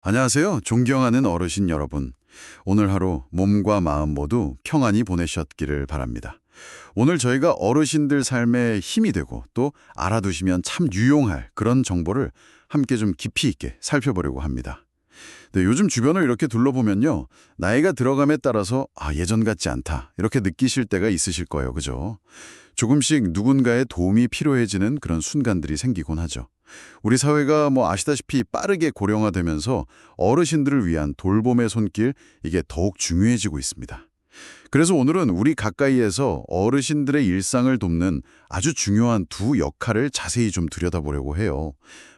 안녕하세요. 존경하는 어르신 여러분. 오늘 하루 몸과 마음 모두 평안히 보내셨기를 바랍니다. 오늘 저희가 어르신들 삶에 힘이 되고 또 알아두시면 참 유용할 그런 정보를 함께 좀 깊이 있게 살펴보려고 합니다. 네, 요즘 주변을 이렇게 둘러보면요. 나이가 들어감에 따라서 예전 같지 않다. 이렇게 느끼실 때가 있으실 거예요. 그죠? 조금씩 누군가의 도움이 필요해지는 그런 순간들이 생기곤 하죠. 우리 사회가 아시다시피 빠르게 고령화되면서 어르신들을 위한 돌봄의 손길, 이게 더욱 중요해지고 있습니다. 그래서 오늘은 우리 가까이에서 어르신들의 일상을 돕는 아주 중요한 두 역할을 자세히 좀 들여다보려고 해요.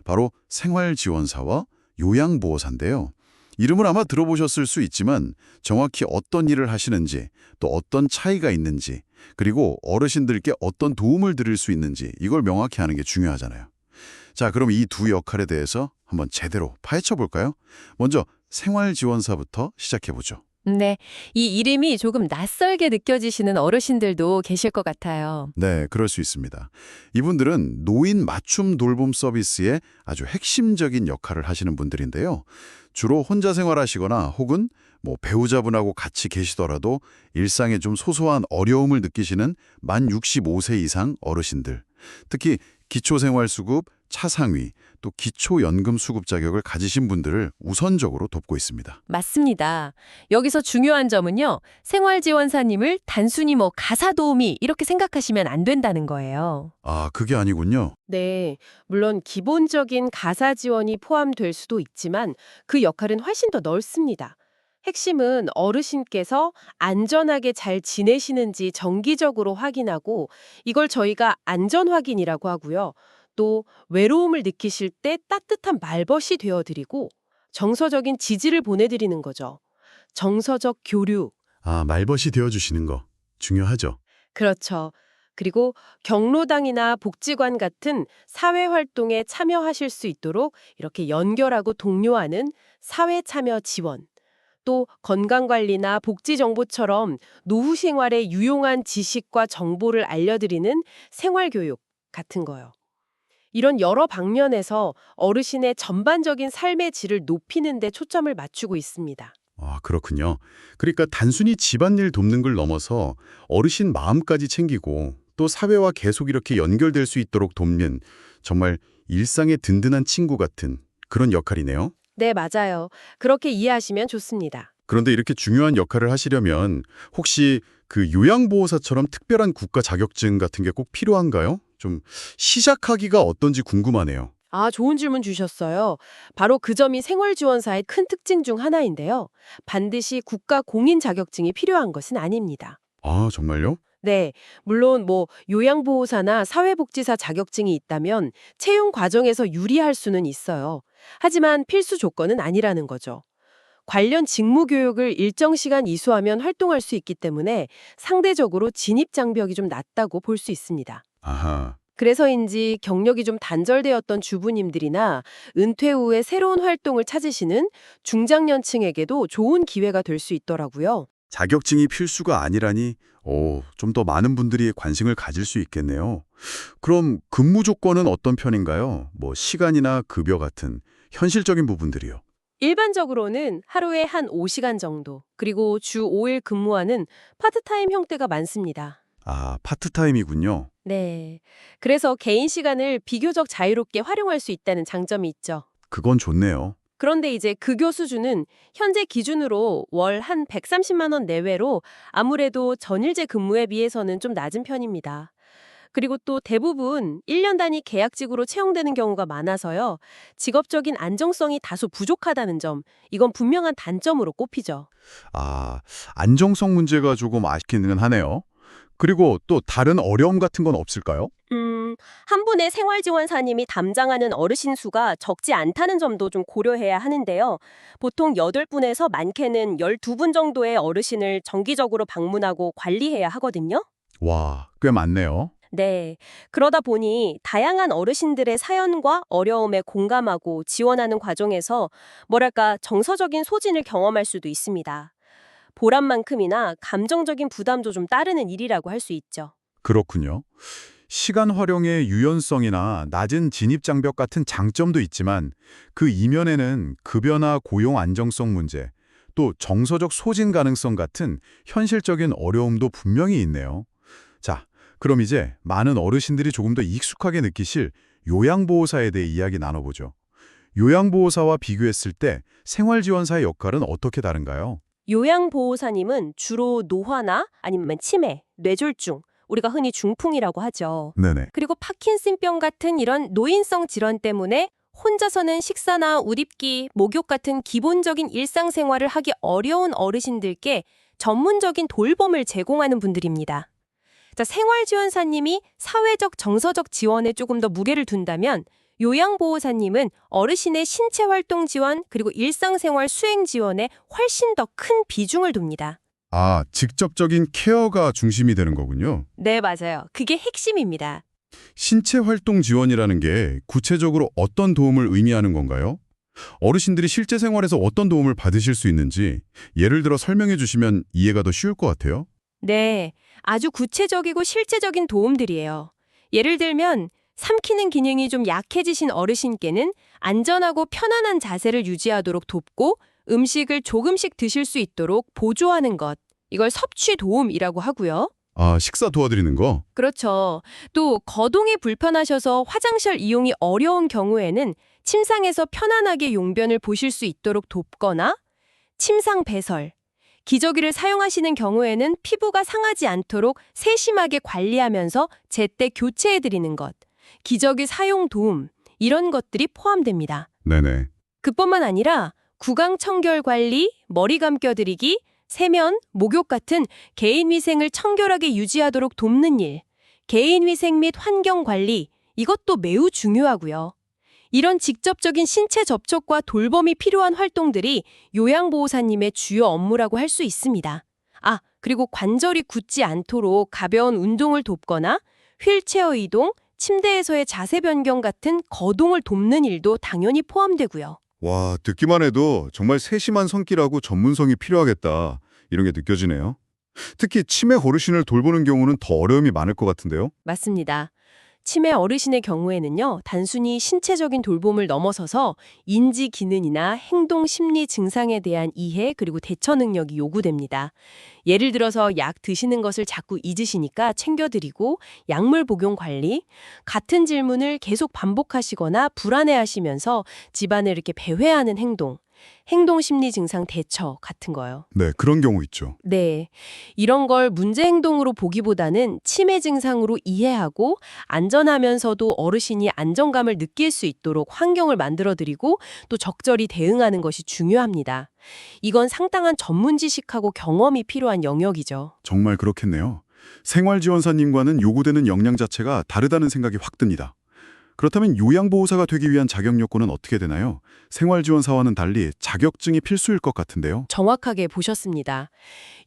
바로 생활지원사와 요양보호사인데요. 이름을 아마 들어보셨을 수 있지만 정확히 어떤 일을 하시는지, 또 어떤 차이가 있는지, 그리고 어르신들께 어떤 도움을 드릴 수 있는지 이걸 명확히 하는 게 중요하잖아요. 자, 그럼 이 두 역할에 대해서 한번 제대로 파헤쳐 볼까요? 먼저 생활지원사부터 시작해보죠. 네, 이 이름이 조금 낯설게 느껴지시는 어르신들도 계실 것 같아요. 네, 그럴 수 있습니다. 이분들은 노인 맞춤 돌봄 서비스의 아주 핵심적인 역할을 하시는 분들인데요. 주로 혼자 생활하시거나 혹은 배우자분하고 같이 계시더라도 일상에 좀 소소한 어려움을 느끼시는 만 65세 이상 어르신들, 특히 기초생활수급, 차상위, 또 기초연금수급 자격을 가지신 분들을 우선적으로 돕고 있습니다. 맞습니다. 여기서 중요한 점은요, 생활지원사님을 단순히 가사도우미 이렇게 생각하시면 안 된다는 거예요. 아, 그게 아니군요. 네, 물론 기본적인 가사 지원이 포함될 수도 있지만 그 역할은 훨씬 더 넓습니다. 핵심은 어르신께서 안전하게 잘 지내시는지 정기적으로 확인하고 이걸 저희가 안전 확인이라고 하고요. 또 외로움을 느끼실 때 따뜻한 말벗이 되어드리고 정서적인 지지를 보내드리는 거죠. 정서적 교류, 아, 말벗이 되어주시는 거 중요하죠. 그렇죠. 그리고 경로당이나 복지관 같은 사회활동에 참여하실 수 있도록 이렇게 연결하고 독려하는 사회참여 지원, 또 건강관리나 복지정보처럼 노후 생활에 유용한 지식과 정보를 알려드리는 생활교육 같은 거요. 이런 여러 방면에서 어르신의 전반적인 삶의 질을 높이는 데 초점을 맞추고 있습니다. 아, 그렇군요. 그러니까 단순히 집안일 돕는 걸 넘어서 어르신 마음까지 챙기고 또 사회와 계속 이렇게 연결될 수 있도록 돕는 정말 일상의 든든한 친구 같은 그런 역할이네요. 네, 맞아요. 그렇게 이해하시면 좋습니다. 그런데 이렇게 중요한 역할을 하시려면 혹시 그 요양보호사처럼 특별한 국가 자격증 같은 게 꼭 필요한가요? 좀 시작하기가 어떤지 궁금하네요. 아, 좋은 질문 주셨어요. 바로 그 점이 생활지원사의 큰 특징 중 하나인데요. 반드시 국가 공인 자격증이 필요한 것은 아닙니다. 아, 정말요? 네, 물론 요양보호사나 사회복지사 자격증이 있다면 채용 과정에서 유리할 수는 있어요. 하지만 필수 조건은 아니라는 거죠. 관련 직무 교육을 일정 시간 이수하면 활동할 수 있기 때문에 상대적으로 진입 장벽이 좀 낮다고 볼 수 있습니다. 아하. 그래서인지 경력이 좀 단절되었던 주부님들이나 은퇴 후에 새로운 활동을 찾으시는 중장년층에게도 좋은 기회가 될 수 있더라고요. 자격증이 필수가 아니라니, 좀 더 많은 분들이 관심을 가질 수 있겠네요. 그럼 근무 조건은 어떤 편인가요? 시간이나 급여 같은 현실적인 부분들이요. 일반적으로는 하루에 한 5시간 정도, 그리고 주 5일 근무하는 파트타임 형태가 많습니다. 아, 파트타임이군요. 네. 그래서 개인 시간을 비교적 자유롭게 활용할 수 있다는 장점이 있죠. 그건 좋네요. 그런데 이제 급여 수준은 현재 기준으로 월 한 130만 원 내외로 아무래도 전일제 근무에 비해서는 좀 낮은 편입니다. 그리고 또 대부분 1년 단위 계약직으로 채용되는 경우가 많아서요. 직업적인 안정성이 다소 부족하다는 점, 이건 분명한 단점으로 꼽히죠. 아, 안정성 문제가 조금 아쉽기는 하네요. 그리고 또 다른 어려움 같은 건 없을까요? 한 분의 생활지원사님이 담당하는 어르신 수가 적지 않다는 점도 좀 고려해야 하는데요. 보통 8분에서 많게는 12분 정도의 어르신을 정기적으로 방문하고 관리해야 하거든요. 와, 꽤 많네요. 네. 그러다 보니 다양한 어르신들의 사연과 어려움에 공감하고 지원하는 과정에서 뭐랄까 정서적인 소진을 경험할 수도 있습니다. 보람만큼이나 감정적인 부담도 좀 따르는 일이라고 할 수 있죠. 그렇군요. 시간 활용의 유연성이나 낮은 진입 장벽 같은 장점도 있지만 그 이면에는 급여나 고용 안정성 문제, 또 정서적 소진 가능성 같은 현실적인 어려움도 분명히 있네요. 자, 그럼 이제 많은 어르신들이 조금 더 익숙하게 느끼실 요양보호사에 대해 이야기 나눠보죠. 요양보호사와 비교했을 때 생활지원사의 역할은 어떻게 다른가요? 요양보호사님은 주로 노화나 아니면 치매, 뇌졸중, 우리가 흔히 중풍이라고 하죠. 네네. 그리고 파킨슨병 같은 이런 노인성 질환 때문에 혼자서는 식사나 옷 입기, 목욕 같은 기본적인 일상생활을 하기 어려운 어르신들께 전문적인 돌봄을 제공하는 분들입니다. 자, 생활지원사님이 사회적, 정서적 지원에 조금 더 무게를 둔다면 요양보호사님은 어르신의 신체활동 지원 그리고 일상생활 수행 지원에 훨씬 더 큰 비중을 둡니다. 아, 직접적인 케어가 중심이 되는 거군요. 네, 맞아요. 그게 핵심입니다. 신체 활동 지원이라는 게 구체적으로 어떤 도움을 의미하는 건가요? 어르신들이 실제 생활에서 어떤 도움을 받으실 수 있는지 예를 들어 설명해 주시면 이해가 더 쉬울 것 같아요. 네, 아주 구체적이고 실제적인 도움들이에요. 예를 들면 삼키는 기능이 좀 약해지신 어르신께는 안전하고 편안한 자세를 유지하도록 돕고 음식을 조금씩 드실 수 있도록 보조하는 것. 이걸 섭취 도움이라고 하고요. 아, 식사 도와드리는 거? 그렇죠. 또 거동이 불편하셔서 화장실 이용이 어려운 경우에는 침상에서 편안하게 용변을 보실 수 있도록 돕거나 침상 배설, 기저귀를 사용하시는 경우에는 피부가 상하지 않도록 세심하게 관리하면서 제때 교체해드리는 것, 기저귀 사용 도움, 이런 것들이 포함됩니다. 네네. 그뿐만 아니라 구강 청결 관리, 머리 감겨드리기, 세면, 목욕 같은 개인위생을 청결하게 유지하도록 돕는 일, 개인위생 및 환경관리, 이것도 매우 중요하고요. 이런 직접적인 신체 접촉과 돌봄이 필요한 활동들이 요양보호사님의 주요 업무라고 할 수 있습니다. 아, 그리고 관절이 굳지 않도록 가벼운 운동을 돕거나 휠체어 이동, 침대에서의 자세 변경 같은 거동을 돕는 일도 당연히 포함되고요. 와, 듣기만 해도 정말 세심한 손길하고 전문성이 필요하겠다. 이런 게 느껴지네요. 특히 치매 어르신을 돌보는 경우는 더 어려움이 많을 것 같은데요. 맞습니다. 치매 어르신의 경우에는요, 단순히 신체적인 돌봄을 넘어서서 인지 기능이나 행동 심리 증상에 대한 이해 그리고 대처 능력이 요구됩니다. 예를 들어서 약 드시는 것을 자꾸 잊으시니까 챙겨드리고 약물 복용 관리, 같은 질문을 계속 반복하시거나 불안해하시면서 집안을 이렇게 배회하는 행동 심리 증상 대처 같은 거요. 네, 그런 경우 있죠. 네. 이런 걸 문제 행동으로 보기보다는 치매 증상으로 이해하고 안전하면서도 어르신이 안정감을 느낄 수 있도록 환경을 만들어드리고 또 적절히 대응하는 것이 중요합니다. 이건 상당한 전문 지식하고 경험이 필요한 영역이죠. 정말 그렇겠네요. 생활지원사님과는 요구되는 역량 자체가 다르다는 생각이 확 듭니다. 그렇다면 요양보호사가 되기 위한 자격 요건은 어떻게 되나요? 생활지원사와는 달리 자격증이 필수일 것 같은데요. 정확하게 보셨습니다.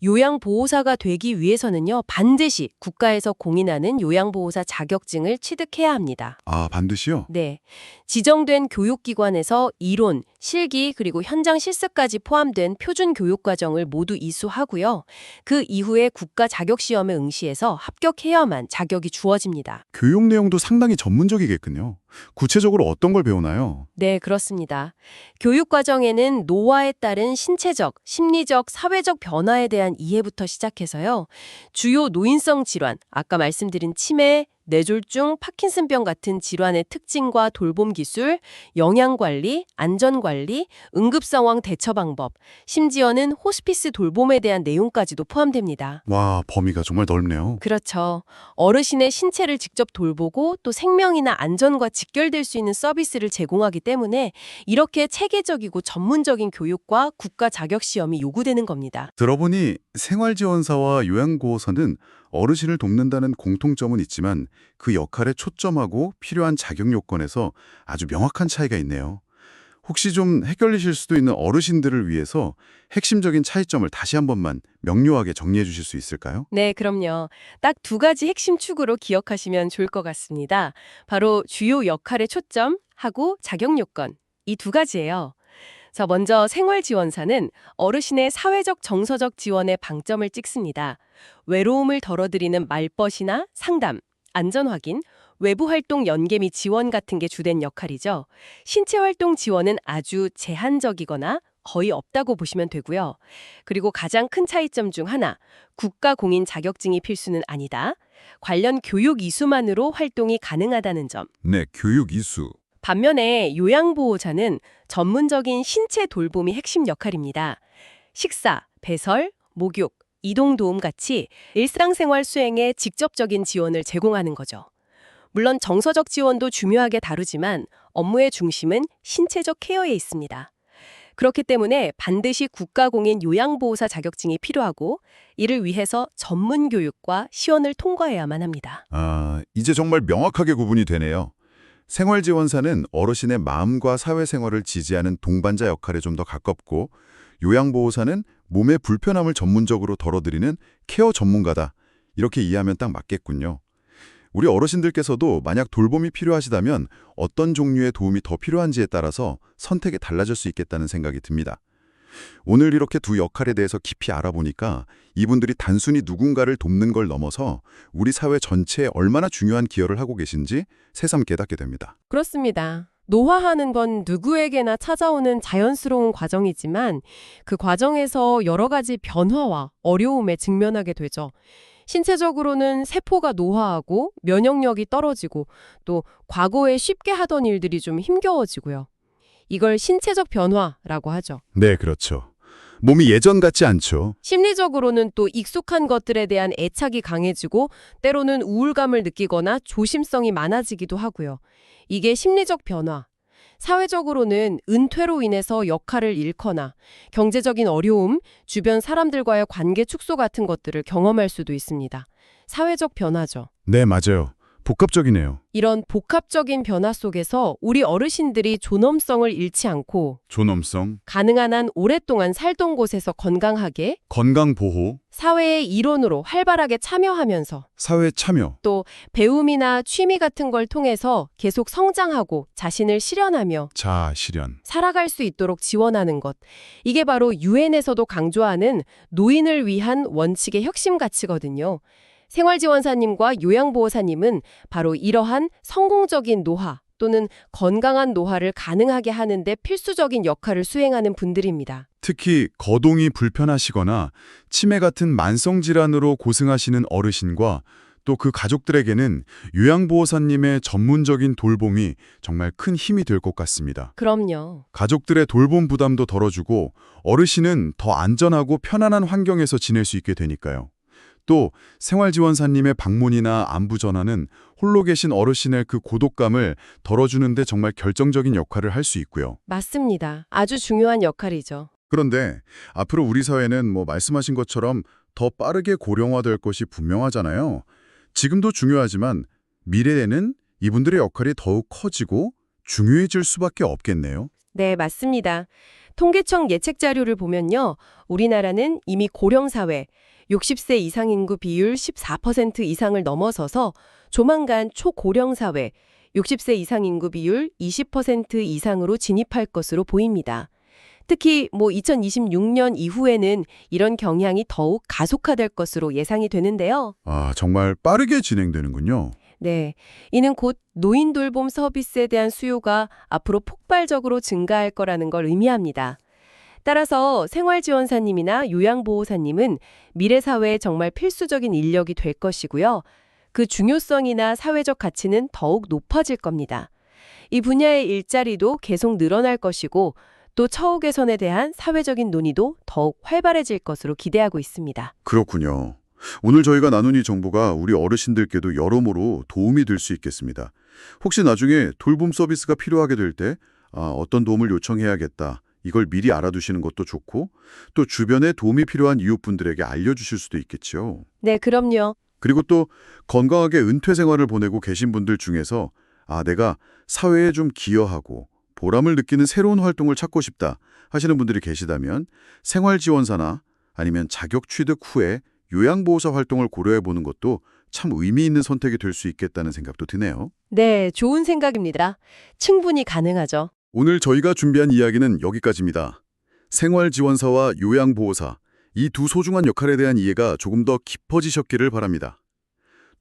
요양보호사가 되기 위해서는요, 반드시 국가에서 공인하는 요양보호사 자격증을 취득해야 합니다. 아, 반드시요? 네. 지정된 교육기관에서 이론, 실기, 그리고 현장 실습까지 포함된 표준 교육과정을 모두 이수하고요. 그 이후에 국가 자격시험에 응시해서 합격해야만 자격이 주어집니다. 교육 내용도 상당히 전문적이겠군요. 구체적으로 어떤 걸 배우나요? 네, 그렇습니다. 교육과정에는 노화에 따른 신체적, 심리적, 사회적 변화에 대한 이해부터 시작해서요. 주요 노인성 질환, 아까 말씀드린 치매, 뇌졸중, 파킨슨병 같은 질환의 특징과 돌봄 기술, 영양관리, 안전관리, 응급상황 대처 방법, 심지어는 호스피스 돌봄에 대한 내용까지도 포함됩니다. 와, 범위가 정말 넓네요. 그렇죠. 어르신의 신체를 직접 돌보고 또 생명이나 안전과 직결될 수 있는 서비스를 제공하기 때문에 이렇게 체계적이고 전문적인 교육과 국가 자격 시험이 요구되는 겁니다. 들어보니 생활지원사와 요양보호사는 어르신을 돕는다는 공통점은 있지만 그 역할에 초점하고 필요한 자격 요건에서 아주 명확한 차이가 있네요. 혹시 좀 헷갈리실 수도 있는 어르신들을 위해서 핵심적인 차이점을 다시 한 번만 명료하게 정리해 주실 수 있을까요? 네, 그럼요. 딱 두 가지 핵심 축으로 기억하시면 좋을 것 같습니다. 바로 주요 역할의 초점하고 자격 요건, 이 두 가지예요. 자, 먼저 생활지원사는 어르신의 사회적 정서적 지원에 방점을 찍습니다. 외로움을 덜어드리는 말벗이나 상담, 안전 확인, 외부 활동 연계 및 지원 같은 게 주된 역할이죠. 신체 활동 지원은 아주 제한적이거나 거의 없다고 보시면 되고요. 그리고 가장 큰 차이점 중 하나, 국가 공인 자격증이 필수는 아니다. 관련 교육 이수만으로 활동이 가능하다는 점. 네, 교육 이수. 반면에 요양보호자는 전문적인 신체 돌봄이 핵심 역할입니다. 식사, 배설, 목욕, 이동 도움 같이 일상생활 수행에 직접적인 지원을 제공하는 거죠. 물론 정서적 지원도 중요하게 다루지만 업무의 중심은 신체적 케어에 있습니다. 그렇기 때문에 반드시 국가공인 요양보호사 자격증이 필요하고 이를 위해서 전문 교육과 시연을 통과해야만 합니다. 이제 정말 명확하게 구분이 되네요. 생활지원사는 어르신의 마음과 사회생활을 지지하는 동반자 역할에 좀 더 가깝고 요양보호사는 몸의 불편함을 전문적으로 덜어드리는 케어 전문가다. 이렇게 이해하면 딱 맞겠군요. 우리 어르신들께서도 만약 돌봄이 필요하시다면 어떤 종류의 도움이 더 필요한지에 따라서 선택이 달라질 수 있겠다는 생각이 듭니다. 오늘 이렇게 두 역할에 대해서 깊이 알아보니까 이분들이 단순히 누군가를 돕는 걸 넘어서 우리 사회 전체에 얼마나 중요한 기여를 하고 계신지 새삼 깨닫게 됩니다. 그렇습니다. 노화하는 건 누구에게나 찾아오는 자연스러운 과정이지만 그 과정에서 여러 가지 변화와 어려움에 직면하게 되죠. 신체적으로는 세포가 노화하고 면역력이 떨어지고 또 과거에 쉽게 하던 일들이 좀 힘겨워지고요. 이걸 신체적 변화라고 하죠. 네, 그렇죠. 몸이 예전 같지 않죠. 심리적으로는 또 익숙한 것들에 대한 애착이 강해지고 때로는 우울감을 느끼거나 조심성이 많아지기도 하고요. 이게 심리적 변화. 사회적으로는 은퇴로 인해서 역할을 잃거나 경제적인 어려움, 주변 사람들과의 관계 축소 같은 것들을 경험할 수도 있습니다. 사회적 변화죠. 네, 맞아요. 복합적이네요. 이런 복합적인 변화 속에서 우리 어르신들이 존엄성을 잃지 않고 존엄성, 가능한 한 오랫동안 살던 곳에서 건강하게 건강보호, 사회의 일원으로 활발하게 참여하면서 사회 참여. 또 배움이나 취미 같은 걸 통해서 계속 성장하고 자신을 실현하며 자아 실현. 살아갈 수 있도록 지원하는 것. 이게 바로 유엔에서도 강조하는 노인을 위한 원칙의 핵심 가치거든요. 생활지원사님과 요양보호사님은 바로 이러한 성공적인 노화 또는 건강한 노화를 가능하게 하는데 필수적인 역할을 수행하는 분들입니다. 특히 거동이 불편하시거나 치매 같은 만성질환으로 고생하시는 어르신과 또 그 가족들에게는 요양보호사님의 전문적인 돌봄이 정말 큰 힘이 될 것 같습니다. 그럼요. 가족들의 돌봄 부담도 덜어주고 어르신은 더 안전하고 편안한 환경에서 지낼 수 있게 되니까요. 또 생활지원사님의 방문이나 안부 전화는 홀로 계신 어르신의 그 고독감을 덜어주는데 정말 결정적인 역할을 할 수 있고요. 맞습니다. 아주 중요한 역할이죠. 그런데 앞으로 우리 사회는 말씀하신 것처럼 더 빠르게 고령화될 것이 분명하잖아요. 지금도 중요하지만 미래에는 이분들의 역할이 더욱 커지고 중요해질 수밖에 없겠네요. 네, 맞습니다. 통계청 예측 자료를 보면요. 우리나라는 이미 고령사회, 60세 이상 인구 비율 14% 이상을 넘어서서 조만간 초고령사회, 60세 이상 인구 비율 20% 이상으로 진입할 것으로 보입니다. 특히 2026년 이후에는 이런 경향이 더욱 가속화될 것으로 예상이 되는데요. 정말 빠르게 진행되는군요. 네, 이는 곧 노인 돌봄 서비스에 대한 수요가 앞으로 폭발적으로 증가할 거라는 걸 의미합니다. 따라서 생활지원사님이나 요양보호사님은 미래 사회에 정말 필수적인 인력이 될 것이고요. 그 중요성이나 사회적 가치는 더욱 높아질 겁니다. 이 분야의 일자리도 계속 늘어날 것이고 또 처우 개선에 대한 사회적인 논의도 더욱 활발해질 것으로 기대하고 있습니다. 그렇군요. 오늘 저희가 나눈 이 정보가 우리 어르신들께도 여러모로 도움이 될 수 있겠습니다. 혹시 나중에 돌봄 서비스가 필요하게 될 때 어떤 도움을 요청해야겠다. 이걸 미리 알아두시는 것도 좋고 또 주변에 도움이 필요한 이웃분들에게 알려주실 수도 있겠죠. 네, 그럼요. 그리고 또 건강하게 은퇴 생활을 보내고 계신 분들 중에서 내가 사회에 좀 기여하고 보람을 느끼는 새로운 활동을 찾고 싶다 하시는 분들이 계시다면 생활지원사나 아니면 자격 취득 후에 요양보호사 활동을 고려해보는 것도 참 의미 있는 선택이 될 수 있겠다는 생각도 드네요. 네, 좋은 생각입니다. 충분히 가능하죠. 오늘 저희가 준비한 이야기는 여기까지입니다. 생활지원사와 요양보호사, 이 두 소중한 역할에 대한 이해가 조금 더 깊어지셨기를 바랍니다.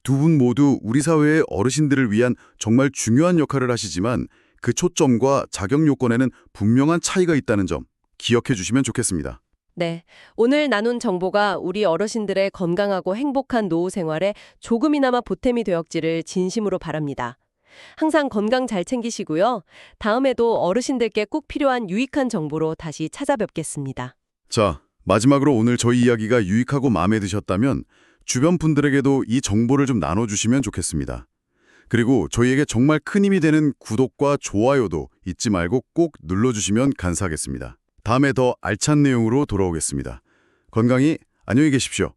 두 분 모두 우리 사회의 어르신들을 위한 정말 중요한 역할을 하시지만 그 초점과 자격 요건에는 분명한 차이가 있다는 점 기억해 주시면 좋겠습니다. 네, 오늘 나눈 정보가 우리 어르신들의 건강하고 행복한 노후 생활에 조금이나마 보탬이 되었기를 진심으로 바랍니다. 항상 건강 잘 챙기시고요. 다음에도 어르신들께 꼭 필요한 유익한 정보로 다시 찾아뵙겠습니다. 자, 마지막으로 오늘 저희 이야기가 유익하고 마음에 드셨다면 주변 분들에게도 이 정보를 좀 나눠주시면 좋겠습니다. 그리고 저희에게 정말 큰 힘이 되는 구독과 좋아요도 잊지 말고 꼭 눌러주시면 감사하겠습니다. 다음에 더 알찬 내용으로 돌아오겠습니다. 건강히 안녕히 계십시오.